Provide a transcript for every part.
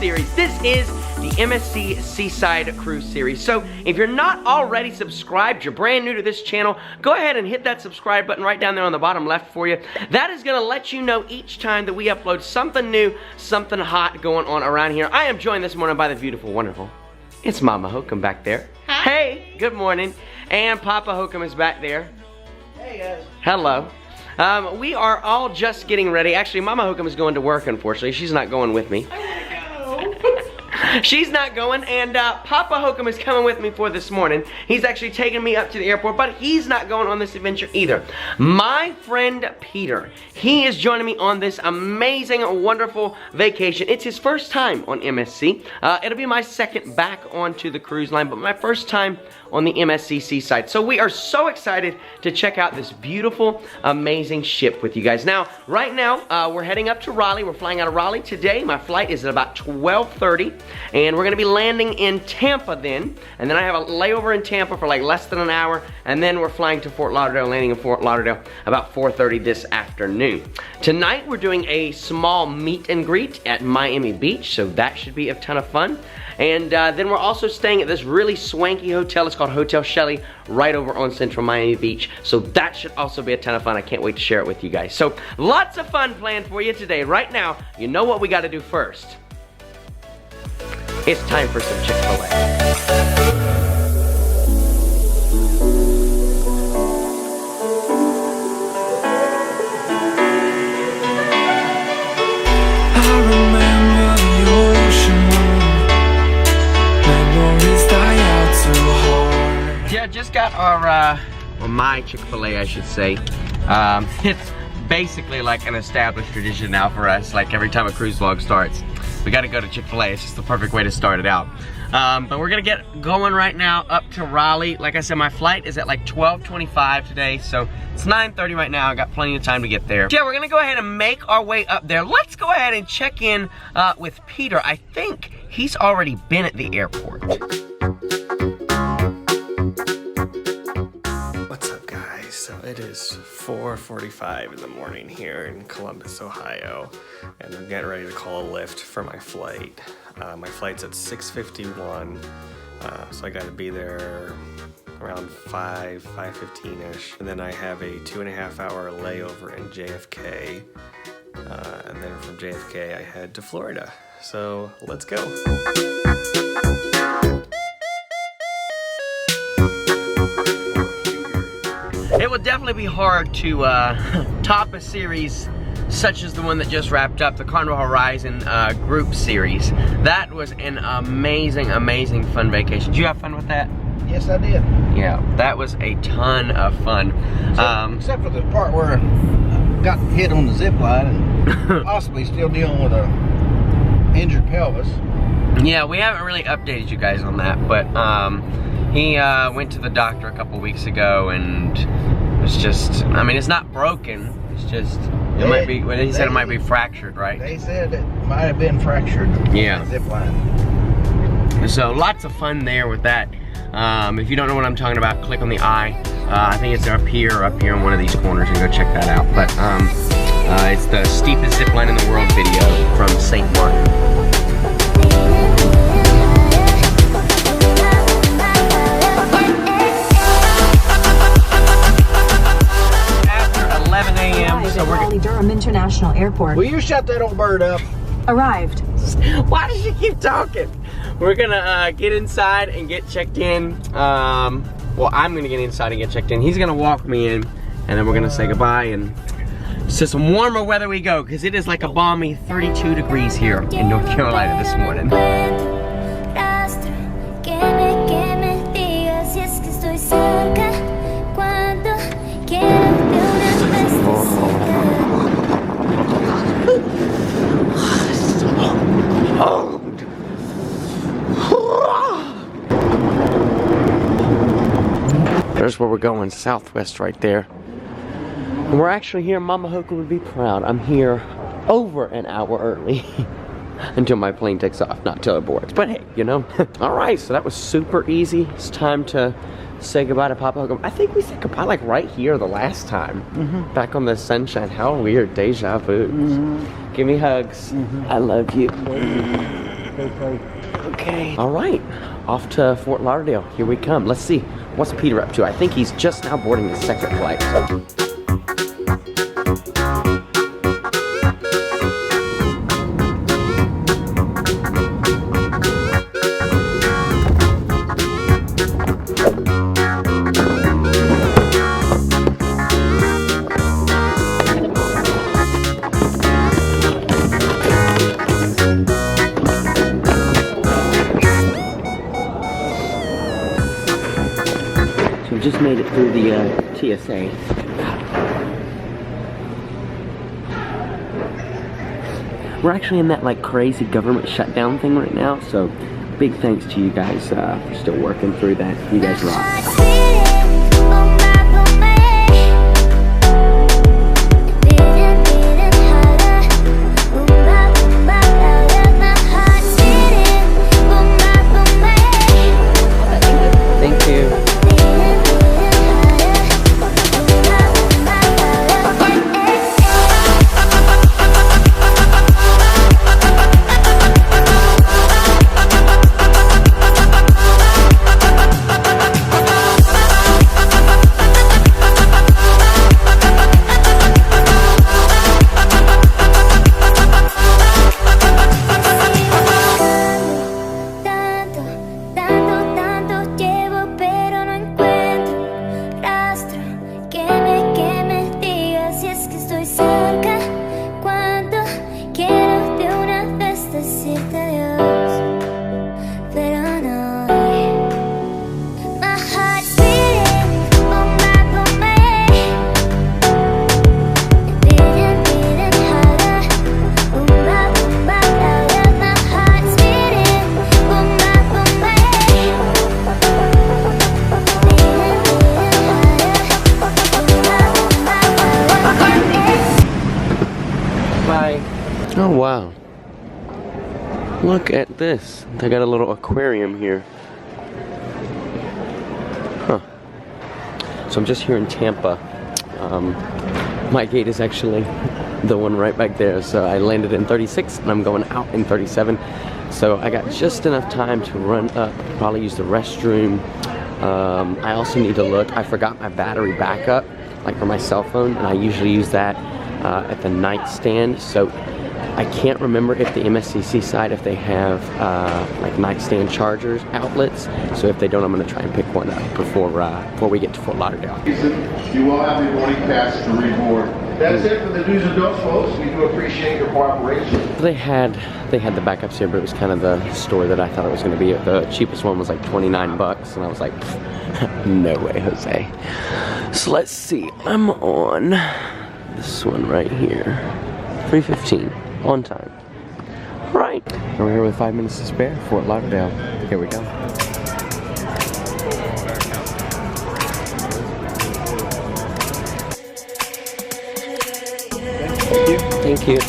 series. This is the MSC Seaside Cruise series. So if you're not already subscribed, you're brand new to this channel, go ahead and hit that subscribe button right down there on the bottom left for you. That is going to let you know each time that we upload something new, something hot going on around here. I am joined this morning by the beautiful, wonderful, it's Mama Hokum back there. Hi. Hey, good morning. And Papa Hokum is back there. Hey guys. Hello. We are all just getting ready. Actually, Mama Hokum is going to work, unfortunately. She's not going with me. She's not going, and Papa Hokum is coming with me for this morning. He's actually taking me up to the airport, but he's not going on this adventure either. My friend Peter, he is joining me on this amazing, wonderful vacation. It's his first time on MSC. It'll be my second back onto the cruise line, but my first time on the MSC Seaside. So we are so excited to check out this beautiful, amazing ship with you guys. Now, right now, we're heading up to Raleigh. We're flying out of Raleigh today. My flight is at about 12:30, and we're gonna be landing in Tampa then. And then I have a layover in Tampa for like less than an hour, and then we're flying to Fort Lauderdale, landing in Fort Lauderdale about 4:30 this afternoon. Tonight, we're doing a small meet and greet at Miami Beach, so that should be a ton of fun. And then we're also staying at this really swanky hotel. It's called Hotel Shelley, right over on Central Miami Beach. So that should also be a ton of fun. I can't wait to share it with you guys. So lots of fun planned for you today. Right now, you know what we got to do first. It's time for some Chick-fil-A. Yeah, just got our, well, my Chick-fil-A, I should say. It's basically like an established tradition now for us. Like every time a cruise vlog starts, we gotta go to Chick-fil-A. It's just the perfect way to start it out. But we're gonna get going right now up to Raleigh. Like I said, my flight is at like 12:25 today, so it's 9:30 right now. I got plenty of time to get there. Yeah, we're gonna go ahead and make our way up there. Let's go ahead and check in with Peter. I think he's already been at the airport. So it is 4:45 in the morning here in Columbus, Ohio, and I'm getting ready to call a lift for my flight. My flight's at 6:51, so I got to be there around 5:15ish, and then I have a 2.5 hour layover in JFK, and then from JFK I head to Florida. So let's go. It would definitely be hard to top a series such as the one that just wrapped up, the Carnival Horizon group series. That was an amazing, amazing fun vacation. Did you have fun with that? Yes, I did. Yeah, that was a ton of fun. Except for the part where I got hit on the zip line and possibly still dealing with a injured pelvis. Yeah, we haven't really updated you guys on that, but he went to the doctor a couple weeks ago, and it's just, I mean, it's not broken. It's just, it might be, well, he said it might be fractured, right? They said it might have been fractured. Yeah. Zip line. So lots of fun there with that. If you don't know what I'm talking about, click on the eye. I think it's up here or up here in one of these corners, and go check that out. But it's the steepest zip line in the world video from St. Martin. So we're Durham International Airport. Will you shut that old bird up? Arrived. Why does she keep talking? We're gonna get inside and get checked in. Well, I'm gonna get inside and get checked in. He's gonna walk me in, and then we're gonna say goodbye, and it's just some warmer weather we go, because it is like a balmy 32 degrees here in North Carolina this morning. There's where we're going, Southwest right there. And we're actually here, Mama Hokum would be proud. I'm here over an hour early until my plane takes off, not till it boards. But hey, you know. All right, so that was super easy. It's time to say goodbye to Papa Hokum. I think we said goodbye like right here the last time. Back on the sunshine. How weird, deja vu. Give me hugs. I love you. Okay. All right, off to Fort Lauderdale. Here we come. Let's see, what's Peter up to? I think he's just now boarding the second flight. Just made it through the TSA. We're actually in that like crazy government shutdown thing right now, so big thanks to you guys for still working through that. You guys rock. Oh wow, look at this. They got a little aquarium here. Huh. So I'm just here in Tampa. My gate is actually the one right back there. So I landed in 36 and I'm going out in 37. So I got just enough time to run up, probably use the restroom. I also need to look, I forgot my battery backup, like for my cell phone, and I usually use that at the nightstand. So I can't remember if the MSC Seaside, if they have like nightstand chargers outlets. So if they don't, I'm going to try and pick one up before we get to Fort Lauderdale. You will have your boarding pass to reboard. That's it for the do's and don'ts, folks. We do appreciate your cooperation. They had the backups here, but it was kind of the store that I thought it was going to be. The cheapest one was like 29 bucks, and I was like, no way, Jose. So let's see. I'm on this one right here, 3:15. On time. Right. We're here with 5 minutes to spare. Fort Lauderdale. Here we go. Thank you. Thank you.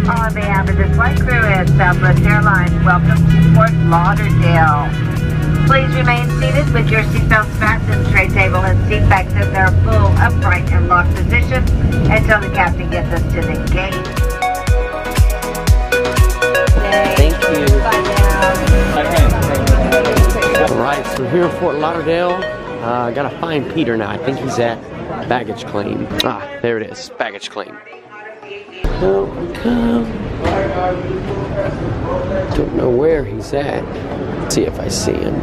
On behalf of this flight crew at Southwest Airlines, welcome to Fort Lauderdale. Please remain seated with your seatbelts fastened, tray table and seat backs in their full upright and locked position until the captain gets us to the gate. Thank you. Bye now. Alright, so we're here in Fort Lauderdale. I gotta find Peter now. I think he's at baggage claim. Ah, there it is, baggage claim. Welcome. Don't know where he's at. Let's see if I see him.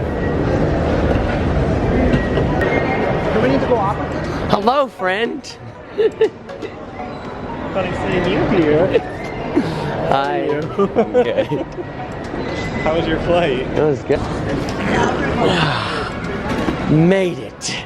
Do we need to go opposite? Hello, friend. But I'm seeing you here. Hi. I'm good. How was your flight? It was good. Made it.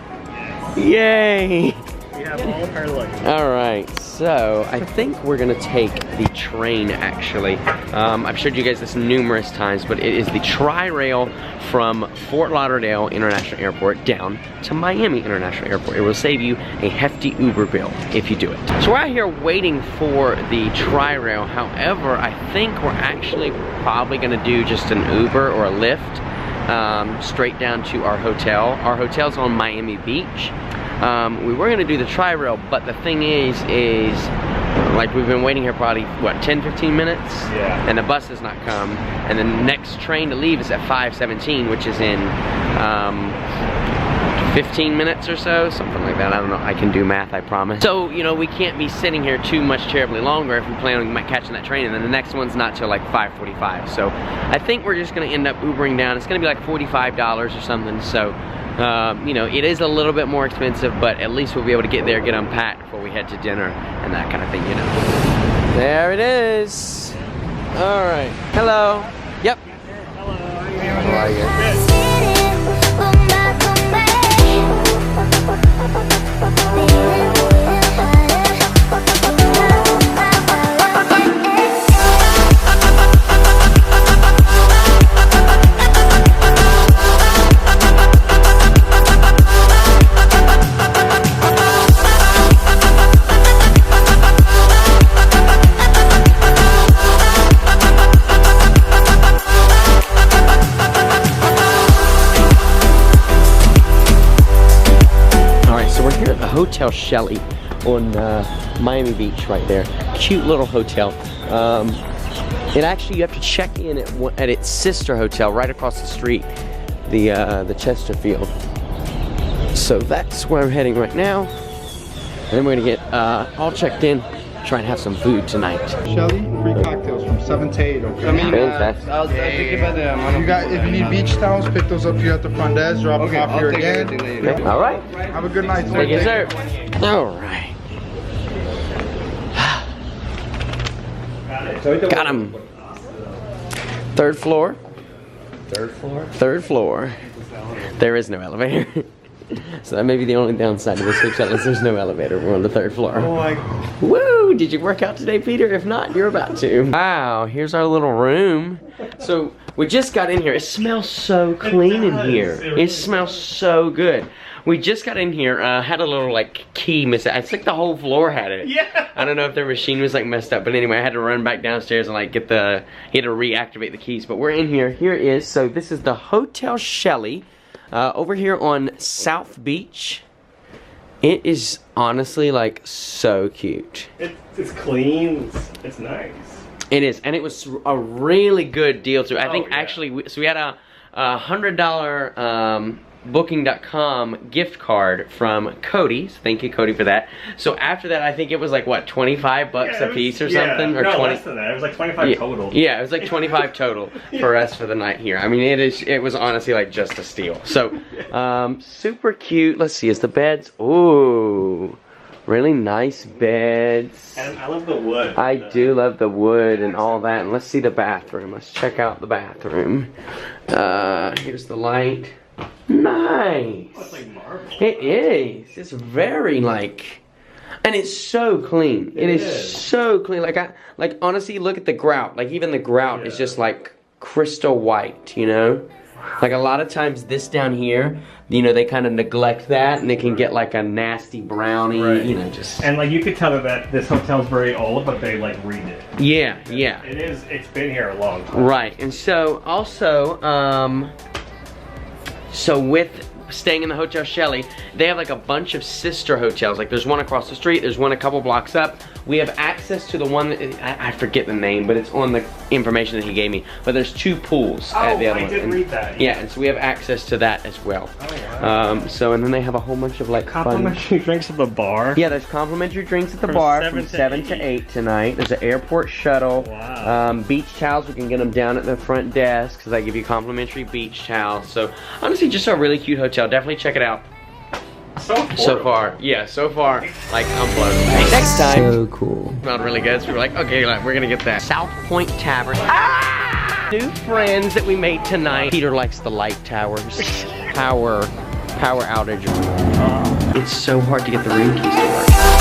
Yay. We have all of our luggage. Alright, so I think we're gonna take the train actually. I've showed you guys this numerous times, but it is the Tri-Rail from Fort Lauderdale International Airport down to Miami International Airport. It will save you a hefty Uber bill if you do it. So we're out here waiting for the Tri-Rail. However, I think we're actually probably gonna do just an Uber or a Lyft straight down to our hotel. Our hotel's on Miami Beach. We were gonna do the Tri-Rail, but the thing is like we've been waiting here probably, what, 10-15 minutes? Yeah. And the bus has not come. And the next train to leave is at 5:17, which is in 15 minutes or so, something like that. I don't know, I can do math, I promise. So, you know, we can't be sitting here too much terribly longer if we plan on catching that train, and then the next one's not till like 5:45. So I think we're just gonna end up Ubering down. It's gonna be like $45 or something, so you know, it is a little bit more expensive, but at least we'll be able to get there, get unpacked before we head to dinner and that kind of thing, you know. There it is. All right. Hello. Yep. Hello. How are you? Hotel Shelley on Miami Beach right there. Cute little hotel. It actually, you have to check in at its sister hotel right across the street, the Chesterfield. So that's where I'm heading right now. And then we're gonna get all checked in, try and have some food tonight. Shelley, free cocktails from 7 to 8, okay? Fantastic. I'll think about that. If you need beach towels, pick those up here at the front desk, drop them off here again. All right. Have a good night, sir. Thank you, sir. All right. Got him. Third floor. Third floor? Third floor. There is no elevator. So that may be the only downside of this hotel is there's no elevator. We're on the third floor. Oh my. Woo! Did you work out today, Peter? If not, you're about to. Wow, here's our little room. So we just got in here. It smells so clean in here. It smells so good. We just got in here, had a little like key missing. I think the whole floor had it. Yeah. I don't know if their machine was like messed up, but anyway, I had to run back downstairs and like he had to reactivate the keys. But we're in here. Here it is. So this is the Hotel Shelley. Over here on South Beach. It is honestly like so cute. It's clean. It's nice. It is, and it was a really good deal too. I think yeah. actually, so we had a $100 Booking.com gift card from Cody. So thank you, Cody, for that. So after that, I think it was like what, 25 bucks a piece or something, or no, 20. Less than that. It was like 25 total. Yeah, it was like 25 total for us for the night here. I mean, it was honestly like just a steal. So, super cute. Let's see, is the beds? Ooh, really nice beds. And I love the wood. I do love the wood and all that. And let's see the bathroom. Let's check out the bathroom. Here's the light. Nice. Oh, it's like marble. It is. It's very like, and it's so clean. It is so clean. Like honestly, look at the grout. Like even the grout is just like crystal white, you know? Like a lot of times this down here, you know, they kind of neglect that and they can get like a nasty brownie, you know, just. And like you could tell that this hotel's very old, but they like redid it. Yeah, yeah. It is, it's been here a long time. Right, and so also, so with staying in the Hotel Shelley, they have like a bunch of sister hotels. Like there's one across the street, there's one a couple blocks up. We have access to the one that, I forget the name, but it's on the information that he gave me. But there's 2 pools at the other one. I did read that. Yeah, and so we have access to that as well. Oh, wow. So and then they have a whole bunch of like Complimentary drinks at the bar. Yeah, there's complimentary drinks at the bar from 7 to 8 tonight. There's an airport shuttle. Wow. Beach towels, we can get them down at the front desk because they give you complimentary beach towels. So honestly, just a really cute hotel. Definitely check it out. So far, yeah, so far, like, I'm blown away. Next time, so cool. Smelled really good, so we're like, okay, we're gonna get that. South Point Tavern. Ah! New friends that we made tonight. Peter likes the light towers. Power outage. It's so hard to get the room keys to work.